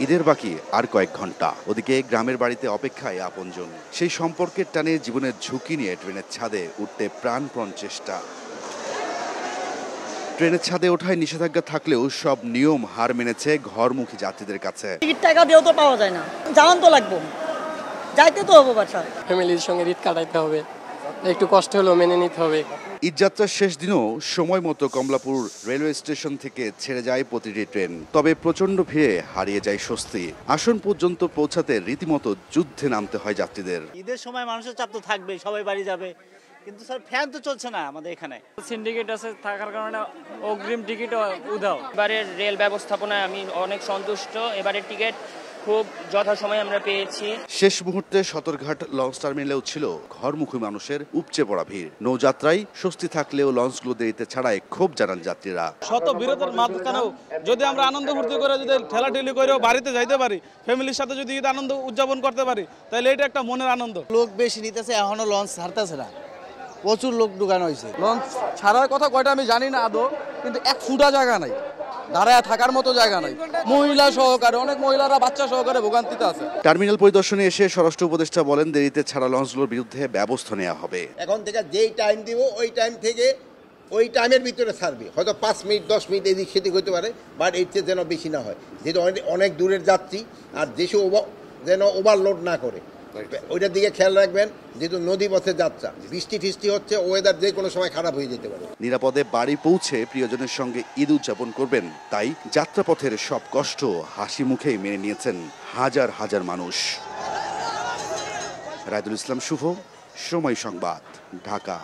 ঈদের বাকি আর কয়েক ঘন্টা, ওদিকে গ্রামের বাড়িতে অপেক্ষায় আপনজন। সেই সম্পর্কের টানে জীবনের ঝুঁকি নিয়ে ট্রেনের ছাদে উঠতে প্রাণপণ চেষ্টা। ট্রেনের ছাদে ওঠায় নিষেধাজ্ঞা থাকলেও সব নিয়ম হার মেনেছে ঘরমুখী যাত্রীদের কাছে। টিকিট টাকা দিয়েও তো পাওয়া যায় না, জানান তো লাগবো, যাইতে তো হবে বাসায়। ফ্যামিলির সঙ্গে ঈদ কাটাইতে হবে, একটু কষ্ট হলেও মেনে নিতে হবে। ঈদযাত্রার শেষ দিনও সময় মতো কমলাপুর রেলওয়ে স্টেশন থেকে ছেড়ে যায় প্রতিটি ট্রেন। তবে প্রচণ্ড ভিড়ে হারিয়ে যায় স্বস্তি। আসন পর্যন্ত পৌঁছাতে রীতিমতো যুদ্ধে নামতে হয় যাত্রীদের। ঈদের সময় মানুষের চাপ তো থাকবে, সবাই বাড়ি যাবে, কিন্তু স্যার ফ্যান তো চলছে না আমাদের এখানে। সিন্ডিকেট আছে থাকার কারণে অগ্রিম টিকিট উধাও। এবারের রেল ব্যবস্থাপনায় আমি অনেক সন্তুষ্ট। এবারের টিকিট খুব যথাসময়ে আমরা পেয়েছি। শেষ মুহূর্তে সদরঘাট লঞ্চ টার্মিনালেও ছিল ঘরমুখী মানুষের উপচে পড়া ভিড়। নৌযাত্রায় স্বস্তি থাকলেও লঞ্চগুলো দেরিতে ছাড়ায় ক্ষোভ জানান যাত্রীরা। শত বিরতির মাঝখানেও যদি আমরা আনন্দ ফুর্তি করে যদি ঠেলাঠেলি করেও বাড়িতে যাইতে পারি, ফ্যামিলির সাথে যদি ঈদ আনন্দ উদযাপন করতে পারি, তাহলে এটা একটা মনের আনন্দ। লোক বেশি নিতেছে, এখনো লঞ্চ ছাড়তেছে না, প্রচুর লোক ঢুকানো হয়েছে। লঞ্চ ছাড়ার কথা কয়টা আমি জানি না আদৌ, কিন্তু এক ফুটা জায়গা নাই, দাঁড়ায় থাকার মতো জায়গা নাই। মহিলা সহকারে, অনেক মহিলারা বাচ্চা সহকারে ভোগান্তিতে আছে। টার্মিনাল পরিদর্শনে এসে স্বরাষ্ট্র উপদেষ্টা বলেন, দেরিতে ছাড়া লঞ্চগুলোর বিরুদ্ধে ব্যবস্থা নেওয়া হবে। এখন থেকে যেই টাইম দিব ওই টাইম থেকে ওই টাইমের ভিতরে ছাড়বে। হয়তো 5 মিনিট 10 মিনিট এদিক সেদিক হতে পারে, বাট এর চেয়ে যেন বেশি না হয়, যেহেতু অনেক দূরের যাত্রী। আর দেশে যেন ওভারলোড না করে ওইটার দিকে খেয়াল রাখবেন, যেহেতু নদী পথে যাত্রা, বৃষ্টি ফিষ্টি হচ্ছে, ওয়েদার যে কোনো সময় খারাপ হয়ে যেতে পারে। নিরাপদে বাড়ি পৌঁছে প্রিয়জনের সঙ্গে ঈদ উদযাপন করবেন, তাই যাত্রাপথের সব কষ্ট হাসি মুখেই মেনে নিয়েছেন হাজার হাজার মানুষ। রায়দুল ইসলাম শুভ, সময় সংবাদ, ঢাকা।